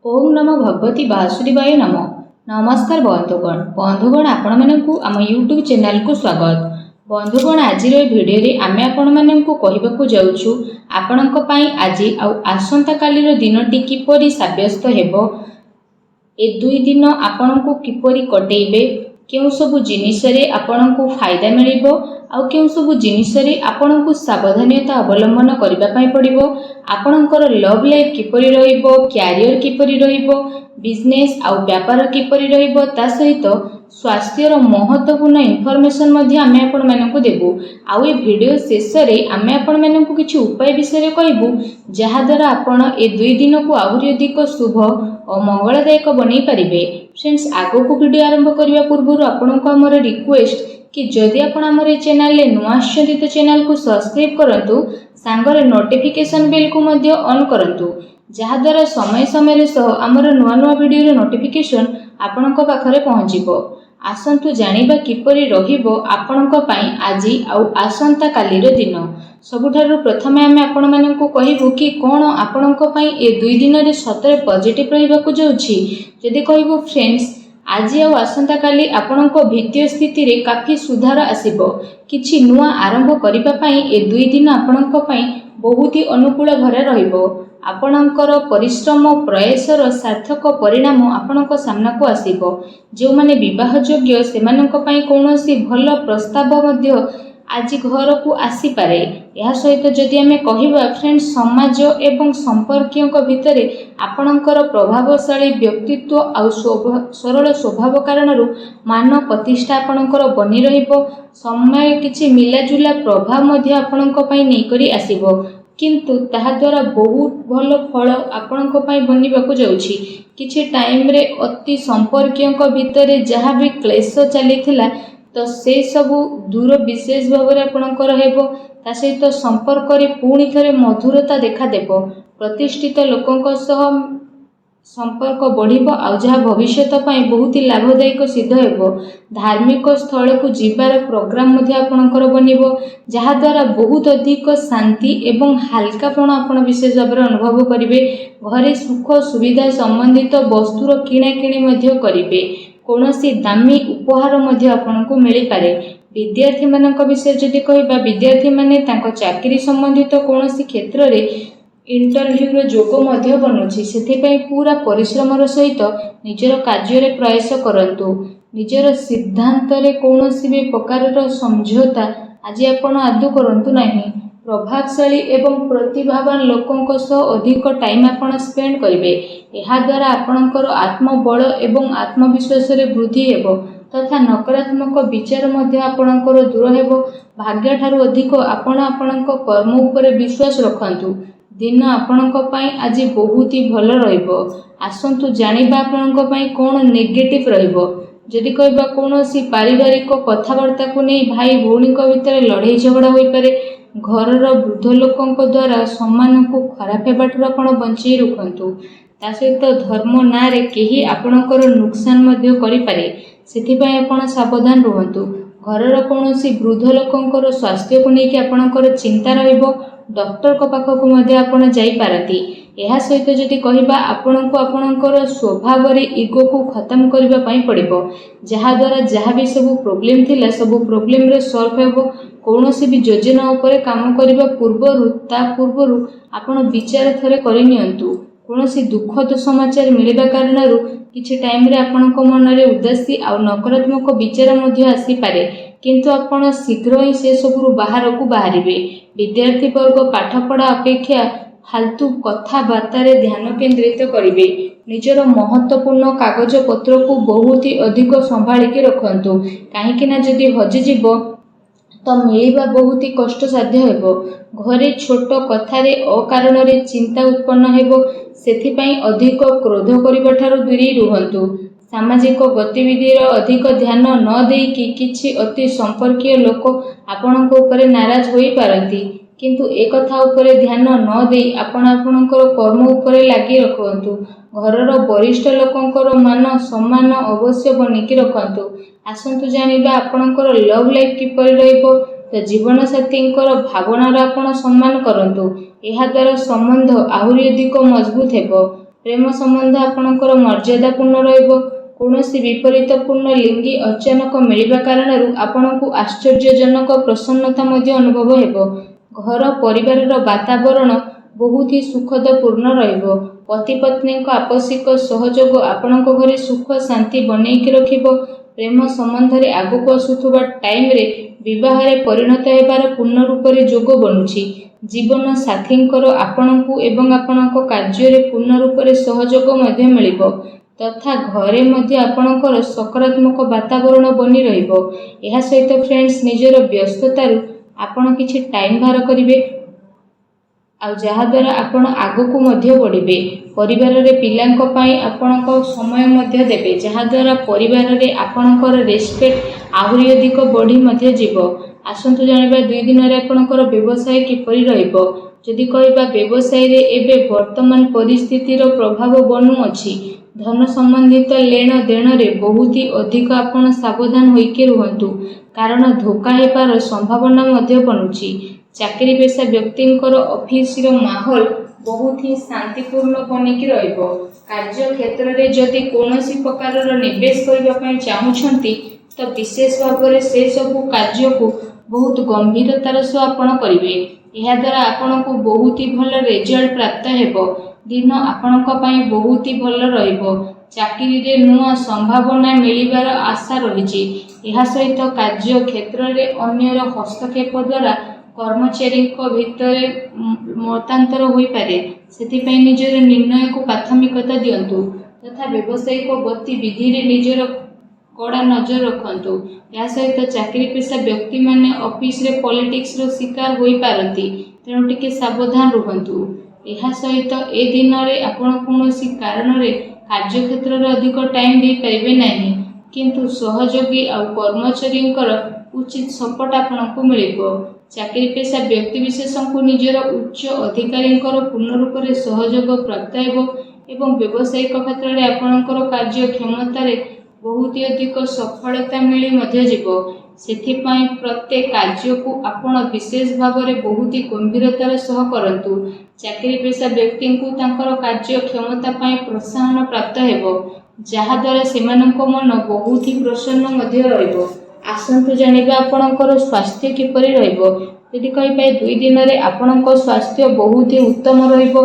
ओम नमो भगवती वासुदेवाय नमो। नमस्कार बंधुगण आपण मानकु आम यूट्यूब चैनल को स्वागत। बंधुगण आज भिडियो रे आमे आपण मानकु कहिबाकु जाउछु आपणक पई आज आसंता कालीर दिनटी किपरि साब्यस्त हेबो, ए दुई दिन आपणकु किपरि कटेइबे, केउ सबु जिनिस रे आपणकु फायदा मिलिबो आउ केउ सबु जिनिस रे आपणकु सावधानता अवलंबन करबा पई पड़िबो, आपणकर लव लाइफ किपरि रहिबो, कैरियर किपरि रहिबो, बिजनेस आउ व्यापार किपरि रहिबो, ता सहित स्वास्थ्यर महत्वपूर्ण इनफॉरमेशन मध्ये आमे आपण मानकु देबु। आउ ए वीडियो शेष रे आमे आपण मानकु किछि उपाय विषय कहबु जहा द्वारा आपण ए दुई दिन को आहुरी अधिक शुभ और मंगलदायक बनै परिबे। फ्रेंड्स, आगो को वीडियो आरंभ करिया पूर्व आपनको हमर रिक्वेस्ट कि जदि आपण हमर ए चैनल ले नुआ आछथि तो चैनल को सब्सक्राइब करंतु, सांगरे नोटिफिकेशन बेल को मध्ये ऑन करंतु, जहा द्वारा समय समय सह हमर नुआ नुआ वीडियो रे नोटिफिकेशन आपणक पाखरे पहुंचिबो। आसंतु जानिबा किपरि रहिबो आपणक पई आजि आउ आसंता कालीर दिन। सबुठारु प्रथमे आमे आपण मानकु कहिबु कि कोन आपणक पई ए दुई दिन रे सतरे पॉजिटिव रहिबाकु जाउछि। जदि कहिबु फ्रेंड्स, आज आउ आसंता काली आपणक वित्तीय स्थिति रे काफी सुधार आसीबो। किछि नुआ आरंभ करिबा पई ए दुई दिन आपणक पई बहुत ही अनुकूल भरे रहिबो। आपणकर परिश्रम प्रयासर सार्थक परिणाम आपणक सामना को आसीबो। जो माने विवाह योग्य सेमानक पई कोनोसी भल प्रस्ताव मध्य आज घर को आसी पारे। यह सहित जदि आमे कहिबा फ्रेंड्स, समाज एवं संपर्कियों भितर आपणकर प्रभावशाली व्यक्तित्व आउ सरल स्वभाव कारणरू मान प्रतिष्ठा आपणकर बनी रहिबो। समय किछि मिलाजुला प्रभाव मध्य आपणक पई नै करी आसीबो, किंतु ताहा द्वारा बहुत भल फल आपणक पई बनिबाकु जाउछि। किछि टाइम रे अति संपर्कियों भितर जहा भी क्लेश चलीथिला तो से सबु दूर विशेष भाव में आपणकर हेबो। ता सहित संपर्क रे पुणी थरे मधुरता देखा देबो। प्रतिष्ठित लोकंक सह संपर्क बढ़िबो आउ जहा भविष्यत पई बहुत ही लाभदायक सिद्ध हेबो। धार्मिक स्थल को जीवार प्रोग्राम मध्ये आपणकर बनिबो, जहा द्वारा बहुत अधिक शांति एवं हल्कापन आपण विशेष भाव में अनुभव करिवे। घरे सुख सुविधा संबंधित वस्तुर किणा किणी मध्ये करिवे। कोनोसी दामी उपहार मध्ये आपनको मिली पारे। विद्यार्थी मानक विषय जदि कहिबा, विद्यार्थी माने तांको चाकरी संबंधित कोनोसी क्षेत्र रे इंटरव्यू रो जोगो मध्ये बनुछि। सेथि पई पूरा परिश्रमर सहित निजर कार्य रे प्रयास करंतु। निजर सिद्धांत रे कोनोसी भी प्रकार समझौता आज आपण आदु करंतु नाही। प्रभावशाली एवं प्रतिभावान लोकों सह अधिक टाइम आपण स्पेंड करिवे। एहा द्वारा आपणकर आत्मबल एवं आत्मविश्वास रे वृद्धि हेबो तथा नकारात्मक विचार मध्ये आपणकर दूर हेबो। भाग्य ठारू अधिक आपण आपणक कर्म उपरे विश्वास रखंतु। दिन आपणक पई आज बहुत ही भल रहिबो। आसंतु जानिबा आपणक पई कोन नेगेटिव रहिबो। जदि कहबा कोनोसी पारिवारिक कथावार्ता को नै भाई भौणी भितर लड़ाई झगड़ा होई पारे। घरर वृद्ध लोकों द्वारा सम्मान को खराब हेबाटू आपण बंचई रखंतु। ता सहित धर्म ना रे केही आपणकर नुकसान मध्ये करि पारे, सेथि पई आपण सावधान रहंतु। घरर कोनोसी वृद्ध लोकों स्वास्थ्य को लेके आपणकर चिंता रहिबो। डॉक्टर को पाखक मध्ये आपण जाई पारती। एहा सहित जदि कहिबा आपणको आपणकर स्वभाव रे ईगो को खत्म करबा पई पड़िबो, जहा द्वारा जहा भी सब प्रॉब्लम थिला सब प्रॉब्लम रे सॉल्व हेबो। कोनोसी भी योजना उपरे काम करबा पूर्वरु आपण विचार थरे करि नियंतु। कोनोसी दुखद समाचार मिलिबा कारणरू किछि टाइम रे आपणको मन रे उदासी आ नकारात्मक विचार मध्ये आसी पारे, किंतु आपण शीघ्र ही से सबरु बाहर को बाहरिबे। विद्यार्थी वर्ग पाठ पढ़ा अपेक्षा फालतू कथाबार्ता रे ध्यान केंद्रित करिवे। निजर महत्वपूर्ण कागज पत्र को बहुत ही अधिक संभाली के रखंतु, काहेकि ना जदि हजि जीवो तो मिलिबा बहुत ही कष्ट साध्य हेबो। घरे छोट कथा रे अकारण रे चिंता उत्पन्न हेबो, सेथि पई अधिक क्रोध करिबा ठारू दूरी रुहंतु। सामाजिक गतिविधि रो अधिक ध्यान न देई कि किछि अति संपर्कीय लोक आपणक उपरे नाराज होई पारंती, किंतु एक कथा उपरे ध्यान न देई आपण आपणकर कर्म उपरे लागि रखंतु। घरर वरिष्ठ लोकंकर मान सम्मान अवश्य बनिकी रखंतु। आसंतु जानिबा आपणकर लव लाइफ किपरि रहिबो। तो जीवन साथींकर भावनार आपण सम्मान करंतु। एहा द्वारा संबंध आहुरी अधिक मजबूत हेबो। ପ୍ରେମ ସମ୍ବନ୍ଧ ଆପଣଙ୍କର ମର୍ଯ୍ୟାଦାପୂର୍ଣ୍ଣ ରହିବ। କୌଣସି ବିପରୀତପୂର୍ଣ୍ଣ ଲିଙ୍ଗୀ ଅଚାନକ ମିଳିବା କାରଣରୁ ଆପଣଙ୍କୁ ଆଶ୍ଚର୍ଯ୍ୟଜନକ ପ୍ରସନ୍ନତା ମଧ୍ୟ ଅନୁଭବ ହେବ। ଘର ପରିବାରର ବାତାବରଣ ବହୁତ ହି ସୁଖଦପୂର୍ଣ୍ଣ ରହିବ। ପତି ପତ୍ନୀଙ୍କ ଆପୋଷିକ ସହଯୋଗ ଆପଣଙ୍କ ଘରେ ସୁଖ ଶାନ୍ତି ବନେଇକି ରଖିବ। ପ୍ରେମ ସମ୍ବନ୍ଧରେ ଆଗକୁ ଆସୁଥିବା ଟାଇମରେ ବିବାହରେ ପରିଣତ ହେବାର ପୂର୍ଣ୍ଣ ରୂପରେ ଯୋଗ ବନୁଛି। ଜୀବନ ସାଥୀଙ୍କର ଆପଣଙ୍କୁ ଏବଂ ଆପଣଙ୍କ କାର୍ଯ୍ୟରେ ପୂର୍ଣ୍ଣ ରୂପରେ ସହଯୋଗ ମଧ୍ୟ ମିଳିବ ତଥା ଘରେ ମଧ୍ୟ ଆପଣଙ୍କର ସକାରାତ୍ମକ ବାତାବରଣ ବନି ରହିବ। ଏହା ସହିତ ଫ୍ରେଣ୍ଡସ୍, ନିଜର ବ୍ୟସ୍ତତାରୁ ଆପଣ କିଛି ଟାଇମ ବାହାର କରିବେ ଆଉ ଯାହାଦ୍ୱାରା ଆପଣ ଆଗକୁ ମଧ୍ୟ ବଢ଼ିବେ। ପରିବାରରେ ପିଲାଙ୍କ ପାଇଁ ଆପଣଙ୍କ ସମୟ ମଧ୍ୟ ଦେବେ, ଯାହାଦ୍ୱାରା ପରିବାରରେ ଆପଣଙ୍କର ରେସ୍ପେକ୍ଟ ଆହୁରି ଅଧିକ ବଢ଼ି ମଧ୍ୟ ଯିବ। ଆସନ୍ତୁ ଜାଣିବା 2 ଦିନରେ ଆପଣଙ୍କର ବ୍ୟବସାୟ କିପରି ରହିବ। ଯଦି କହିବା ବ୍ୟବସାୟରେ ଏବେ ବର୍ତ୍ତମାନ ପରିସ୍ଥିତିର ପ୍ରଭାବ ବନୁଅଛି। ଧନ ସମ୍ବନ୍ଧିତ ଲେଣ ଦେଣରେ ବହୁତ ଅଧିକ ଆପଣ ସାବଧାନ ହୋଇକି ରୁହନ୍ତୁ, କାରଣ ଧୋକା ହେବାର ସମ୍ଭାବନା ମଧ୍ୟ ବନୁଛି। ଚାକିରି ପେଶା ବ୍ୟକ୍ତିଙ୍କର ଅଫିସର ମାହୋଲ ବହୁତ ହିଁ ଶାନ୍ତିପୂର୍ଣ୍ଣ ବନିକି ରହିବ। କାର୍ଯ୍ୟକ୍ଷେତ୍ରରେ ଯଦି କୌଣସି ପ୍ରକାରର ନିବେଶ କରିବା ପାଇଁ ଚାହୁଁଛନ୍ତି ତ ବିଶେଷ ଭାବରେ ସେସବୁ କାର୍ଯ୍ୟକୁ ବହୁତ ଗମ୍ଭୀରତାର ସହ ଆପଣ କରିବେ। ଏହାଦ୍ୱାରା ଆପଣଙ୍କୁ ବହୁତ ହି ଭଲ ରେଜଲ୍ଟ ପ୍ରାପ୍ତ ହେବ। ଦିନ ଆପଣଙ୍କ ପାଇଁ ବହୁତ ହି ଭଲ ରହିବ। ଚାକିରିରେ ନୂଆ ସମ୍ଭାବନା ମିଳିବାର ଆଶା ରହିଛି। ଏହା ସହିତ କାର୍ଯ୍ୟକ୍ଷେତ୍ରରେ ଅନ୍ୟର ହସ୍ତକ୍ଷେପ ଦ୍ୱାରା କର୍ମଚାରୀଙ୍କ ଭିତରେ ମତାନ୍ତର ହୋଇପାରେ, ସେଥିପାଇଁ ନିଜର ନିର୍ଣ୍ଣୟକୁ ପ୍ରାଥମିକତା ଦିଅନ୍ତୁ ତଥା ବ୍ୟବସାୟିକ ଗତିବିଧିରେ ନିଜର କଡ଼ା ନଜର ରଖନ୍ତୁ। ଏହା ସହିତ ଚାକିରି ପେଶା ବ୍ୟକ୍ତିମାନେ ଅଫିସରେ ପଲିଟିକ୍ସର ଶିକାର ହୋଇପାରନ୍ତି, ତେଣୁ ଟିକେ ସାବଧାନ ରୁହନ୍ତୁ। ଏହା ସହିତ ଏ ଦିନରେ ଆପଣ କୌଣସି କାରଣରେ କାର୍ଯ୍ୟକ୍ଷେତ୍ରରେ ଅଧିକ ଟାଇମ ଦେଇପାରିବେ ନାହିଁ, କିନ୍ତୁ ସହଯୋଗୀ ଆଉ କର୍ମଚାରୀଙ୍କର ଉଚିତ ସପୋର୍ଟ ଆପଣଙ୍କୁ ମିଳିବ। ଚାକିରି ପେଶା ବ୍ୟକ୍ତିବିଶେଷଙ୍କୁ ନିଜର ଉଚ୍ଚ ଅଧିକାରୀଙ୍କର ପୂର୍ଣ୍ଣ ରୂପରେ ସହଯୋଗ ପ୍ରାପ୍ତ ହେବ ଏବଂ ବ୍ୟବସାୟିକ କ୍ଷେତ୍ରରେ ଆପଣଙ୍କର କାର୍ଯ୍ୟକ୍ଷମତାରେ ବହୁତ ଅଧିକ ସଫଳତା ମିଳି ମଧ୍ୟ ଯିବ। ସେଥିପାଇଁ ପ୍ରତ୍ୟେକ କାର୍ଯ୍ୟକୁ ଆପଣ ବିଶେଷ ଭାବରେ ବହୁତ ଗମ୍ଭୀରତାର ସହ କରନ୍ତୁ। ଚାକିରି ପେଶା ବ୍ୟକ୍ତିଙ୍କୁ ତାଙ୍କର କାର୍ଯ୍ୟକ୍ଷମତା ପାଇଁ ପ୍ରୋତ୍ସାହନ ପ୍ରାପ୍ତ ହେବ, ଯାହାଦ୍ୱାରା ସେମାନଙ୍କ ମନ ବହୁତ ହି ପ୍ରସନ୍ନ ମଧ୍ୟ ରହିବ। ଆସନ୍ତୁ ଜାଣିବା ଆପଣଙ୍କର ସ୍ୱାସ୍ଥ୍ୟ କିପରି ରହିବ। ଯଦି କହିବେ 2 ଦିନରେ ଆପଣଙ୍କ ସ୍ୱାସ୍ଥ୍ୟ ବହୁତ ହି ଉତ୍ତମ ରହିବ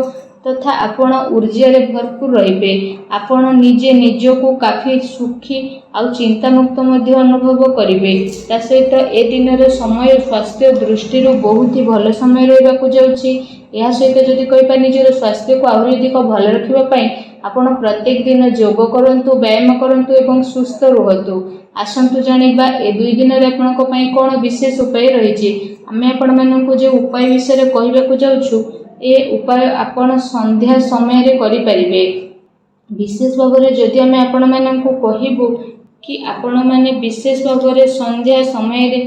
ତଥା ଆପଣ ଊର୍ଜାରେ ଭରପୁର ରହିବେ। ଆପଣ ନିଜେ ନିଜକୁ କାଫି ସୁଖୀ ଆଉ ଚିନ୍ତାମୁକ୍ତ ମଧ୍ୟ ଅନୁଭବ କରିବେ। ତା ସହିତ ଏ ଦିନର ସମୟ ସ୍ୱାସ୍ଥ୍ୟ ଦୃଷ୍ଟିରୁ ବହୁତ ହି ଭଲ ସମୟ ରହିବାକୁ ଯାଉଛି। ଏହା ସହିତ ଯଦି କହିବା ନିଜର ସ୍ୱାସ୍ଥ୍ୟକୁ ଆହୁରି ଅଧିକ ଭଲ ରଖିବା ପାଇଁ ଆପଣ ପ୍ରତ୍ୟେକ ଦିନ ଯୋଗ କରନ୍ତୁ, ବ୍ୟାୟାମ କରନ୍ତୁ ଏବଂ ସୁସ୍ଥ ରୁହନ୍ତୁ। ଆସନ୍ତୁ ଜାଣିବା ଏ 2 ଦିନରେ ଆପଣଙ୍କ ପାଇଁ କ'ଣ ବିଶେଷ ଉପାୟ ରହିଛି। ଆମେ ଆପଣମାନଙ୍କୁ ଯେଉଁ ଉପାୟ ବିଷୟରେ କହିବାକୁ ଯାଉଛୁ, ଏ ଉପାୟ ଆପଣ ସନ୍ଧ୍ୟା ସମୟରେ କରିପାରିବେ। ବିଶେଷ ଭାବରେ ଯଦି ଆମେ ଆପଣମାନଙ୍କୁ କହିବୁ କି ଆପଣମାନେ ବିଶେଷ ଭାବରେ ସନ୍ଧ୍ୟା ସମୟରେ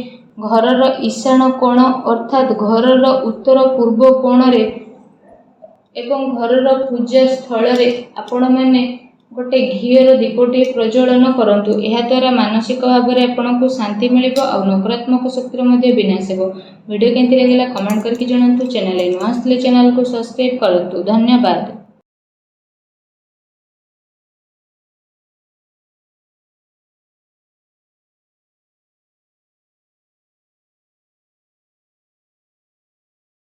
ଘରର ଈଶାନ କୋଣ ଅର୍ଥାତ୍ ଘରର ଉତ୍ତର ପୂର୍ବ କୋଣରେ ଏବଂ ଘରର ପୂଜା ସ୍ଥଳରେ ଆପଣମାନେ ଗୋଟେ ଘିଅର ଦୀପଟିଏ ପ୍ରଜ୍ୱଳନ କରନ୍ତୁ। ଏହାଦ୍ୱାରା ମାନସିକ ଭାବରେ ଆପଣଙ୍କୁ ଶାନ୍ତି ମିଳିବ ଆଉ ନକାରାତ୍ମକ ଶକ୍ତିର ମଧ୍ୟ ବିନାଶ ହେବ। ଭିଡ଼ିଓ କେମିତି ଲାଗିଲା କମେଣ୍ଟ କରିକି ଜଣାନ୍ତୁ। ଚ୍ୟାନେଲରେ ନୂଆ ଆସିଥିଲେ ଚ୍ୟାନେଲକୁ ସବସ୍କ୍ରାଇବ୍ କରନ୍ତୁ। ଧନ୍ୟବାଦ।